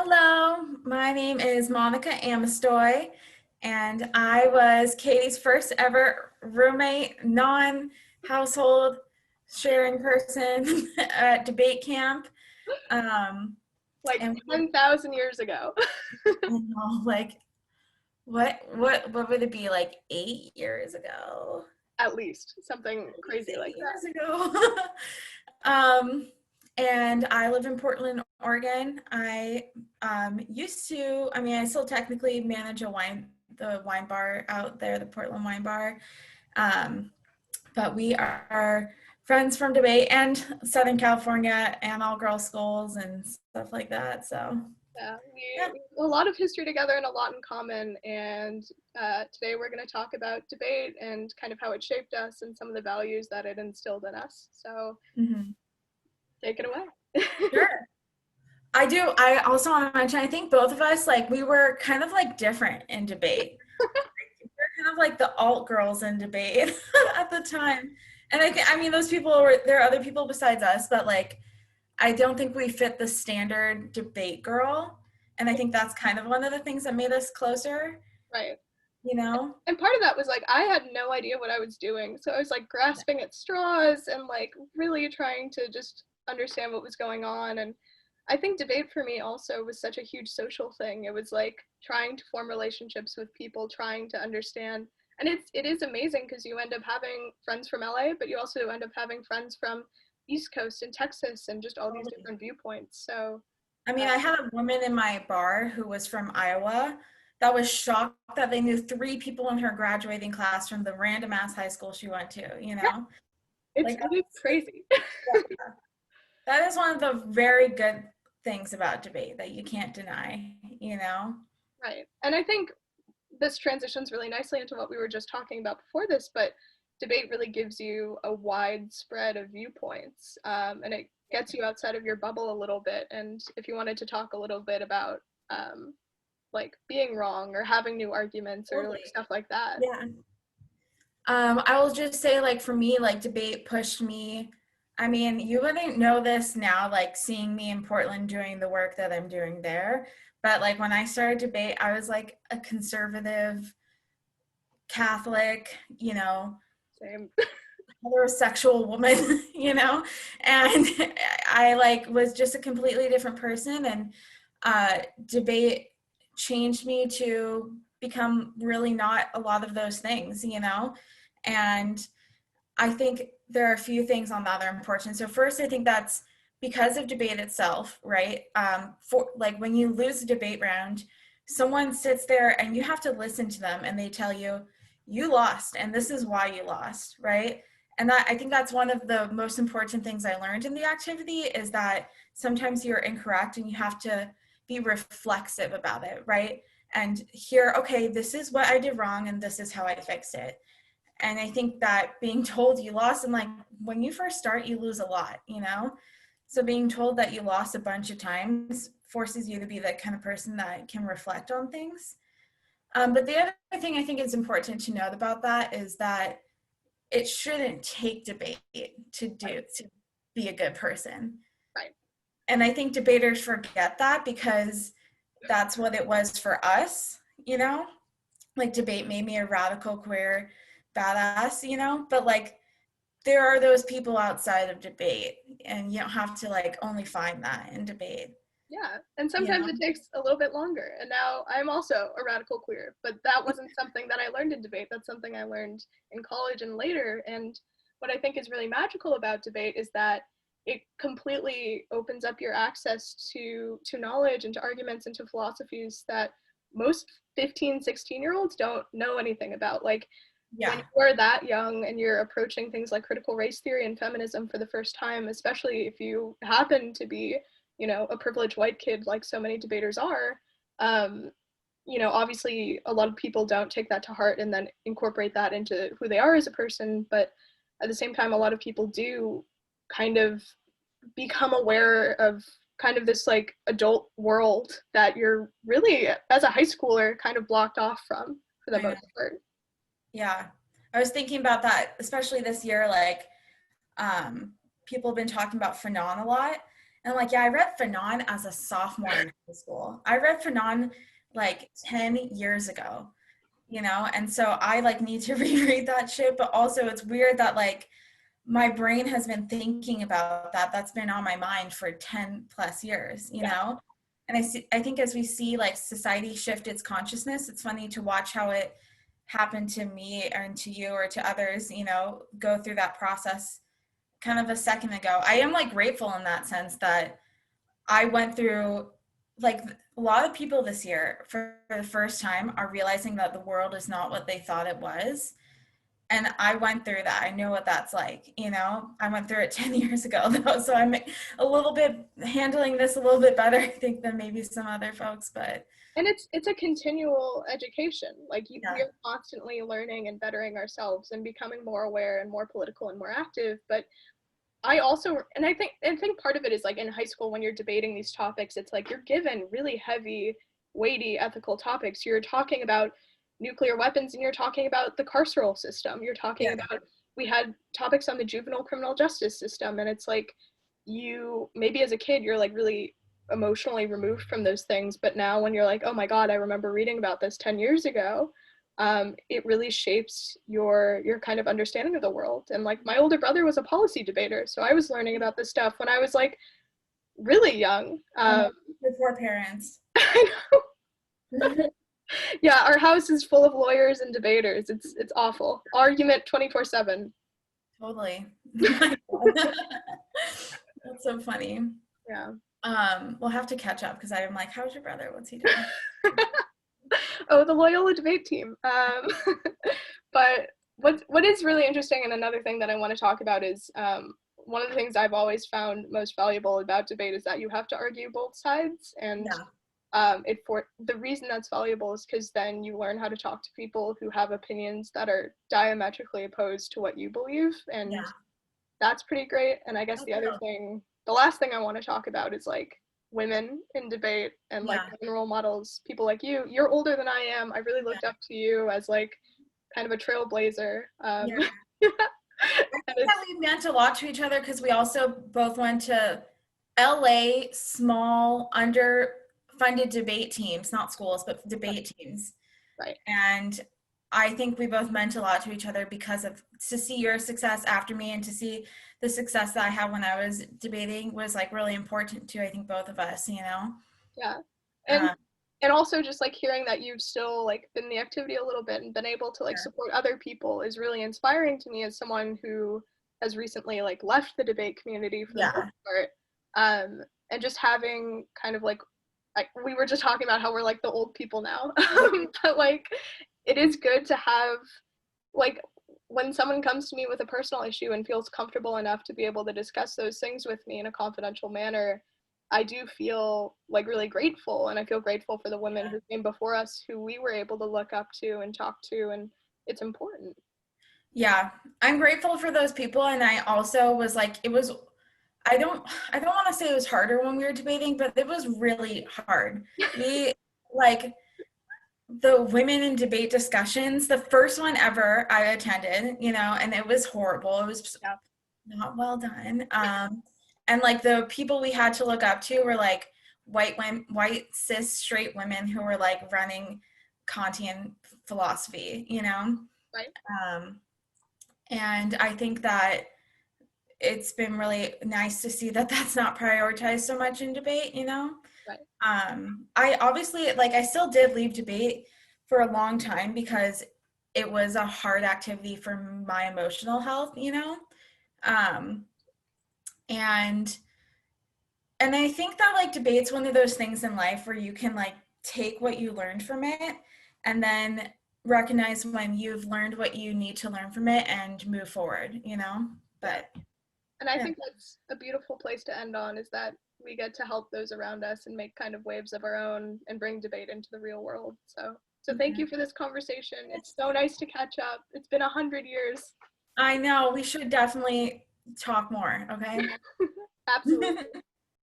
Hello, my name is Monica Amestoy, and I was Katie's first ever roommate, non-household sharing person at debate camp. Um, Like and we, 10,000 years ago, I know, like, what would it be, like 8 years ago? at least something At least crazy like eight that. years ago. um, and I live in Portland, Oregon. I still technically manage the wine bar out there, the Portland Wine Bar. Um, but we are friends from debate and Southern California and all girls schools and stuff like that. So Yeah, yeah, we have a lot of history together and a lot in common. And today we're going to talk about debate and kind of how it shaped us and some of the values that it instilled in us. So hmm take it away. sure. I do. I also want to mention, I think both of us, like, we were kind of like different in debate. We're kind of like the alt girls in debate at the time. And I mean, there are other people besides us, but like, I don't think we fit the standard debate girl. And I think that's kind of one of the things that made us closer, Right. you know? And part of that was like I had no idea what I was doing. So I was like grasping at straws and like really trying to just understand what was going on. And I think debate for me also was such a huge social thing. It was like trying to form relationships with people, trying to understand. And it is amazing because you end up having friends from LA, but you also end up having friends from East Coast and Texas and just all these Totally. different viewpoints. So I mean, uh, I had a woman in my bar who was from Iowa that was shocked that they knew three people in her graduating class from the random ass high school she went to, you yeah, know? it's Like, it is crazy. that is one of the very good things about debate that you can't deny, you know? Right. And I think this transitions really nicely into what we were just talking about before this, but debate really gives you a wide spread of viewpoints, and it gets you outside of your bubble a little bit. And if you wanted to talk a little bit about like being wrong or having new arguments or like Totally. stuff like that. Yeah. I will just say, like, for me, like, debate pushed me. I mean, you wouldn't know this now, like, seeing me in Portland doing the work that I'm doing there. But, like, when I started debate, I was like a conservative Catholic, Same. heterosexual woman, and I like was just a completely different person. And debate changed me to become really not a lot of those things. And I think there are a few things on that that are important. So first, I think that's because of debate itself, right? For like when you lose a debate round, someone sits there and you have to listen to them and they tell you, you lost and this is why you lost, right? And I think that's one of the most important things I learned in the activity is that sometimes you're incorrect and you have to be reflexive about it, right? And hear, okay, this is what I did wrong and this is how I fixed it. And I think that being told you lost, and like when you first start, you lose a lot. So being told that you lost a bunch of times forces you to be the kind of person that can reflect on things. But the other thing I think is important to note about that is that it shouldn't take debate to be a good person. Right. And I think debaters forget that because that's what it was for us. Like debate made me a radical queer badass. But like there are those people outside of debate and you don't have to like only find that in debate, Yeah, and you sometimes know? it takes a little bit longer. And now I'm also a radical queer, but that wasn't something that I learned in debate. That's something I learned in college and later. And what I think is really magical about debate is that it completely opens up your access to knowledge and to arguments and to philosophies that most 15, 16-year-olds don't know anything about. Like when Yeah. you are that young and you're approaching things like critical race theory and feminism for the first time, especially if you happen to be a privileged white kid like so many debaters are, um, obviously a lot of people don't take that to heart and then incorporate that into who they are as a person. But at the same time, a lot of people do kind of become aware of kind of this like adult world that you're really, as a high schooler, kind of blocked off from for the I know. most part. Yeah. I was thinking about that, especially this year, like people have been talking about Fanon a lot. And like, yeah, I read Fanon as a sophomore in high school. I read Fanon like 10 years ago, you know? And so I like need to reread that shit, but also it's weird that like my brain has been thinking about that. That's been on my mind for 10 plus years, you Yeah. know? And I think as we see like society shift its consciousness, it's funny to watch how it happened to me and to you or to others, you know, go through that process kind of a second ago. I am like grateful in that sense that I went through, like, a lot of people this year for the first time are realizing that the world is not what they thought it was. And I went through that. I know what that's like, you know. I went through it 10 years ago though, so I'm a little bit handling this a little bit better, I think, than maybe some other folks, but And it's a continual education. Like we yeah. are constantly learning and bettering ourselves and becoming more aware and more political and more active. But I also, and I think part of it is like in high school when you're debating these topics, it's like you're given really heavy, weighty ethical topics. You're talking about nuclear weapons and you're talking about the carceral system. You're talking Yeah. about, we had topics on the juvenile criminal justice system, and it's like you maybe as a kid you're like really emotionally removed from those things, but now when you're like, oh my god, I remember reading about this 10 years ago, it really shapes your kind of understanding of the world. And like my older brother was a policy debater, so I was learning about this stuff when I was like really young. Oh my, before parents. Yeah, our house is full of lawyers and debaters. It's awful. Argument 24/7. Totally. My God. That's so funny. Yeah. We'll have to catch up because I'm like, how's your brother? What's he doing? Oh, the Loyola debate team. But what is really interesting, and another thing that I want to talk about is one of the things I've always found most valuable about debate is that you have to argue both sides, and Yeah, it for the reason that's valuable is because then you learn how to talk to people who have opinions that are diametrically opposed to what you believe, and yeah. that's pretty great. And I guess Oh, the last thing I want to talk about is like women in debate and like yeah, women role models, people like you. You're older than I am. I really yeah, looked up to you as like kind of a trailblazer. yeah. I And think that it's we meant a lot to each other because we also both went to LA, small, underfunded debate teams, not schools, but debate teams. right. And I think we both meant a lot to each other because of to see your success after me and to see the success that I had when I was debating was like really important to I think both of us, you know. Yeah. And Uh, and also just like hearing that you've still like been in the activity a little bit and been able to like yeah, support other people is really inspiring to me as someone who has recently like left the debate community for the most yeah, part. Um, and just having kind of like we were just talking about how we're like the old people now. But like it is good to have like when someone comes to me with a personal issue and feels comfortable enough to be able to discuss those things with me in a confidential manner, I do feel like really grateful, and I feel grateful for the women who came before us who we were able to look up to and talk to, and it's important. yeah. I'm grateful for those people, and I also was like, it was. I don't want to say it was harder when we were debating, but it was really hard. We like the women in debate discussions, the first one ever I attended, you know, and it was horrible. It was Yeah. not well done. And like the people we had to look up to were like white women, white cis straight women who were like running Kantian philosophy, you know. Right. Um, and I think that it's been really nice to see that that's not prioritized so much in debate, you know. Right. I obviously like I still did leave debate for a long time because it was a hard activity for my emotional health, you know. Um, and and I think that like debate's one of those things in life where you can like take what you learned from it and then recognize when you've learned what you need to learn from it and move forward, you know. Yeah. But And I yeah. think that's a beautiful place to end on, is that we get to help those around us and make kind of waves of our own and bring debate into the real world. So thank Mhm. you for this conversation. It's so nice to catch up. It's been 100 years. I know we should definitely talk more, okay? Absolutely.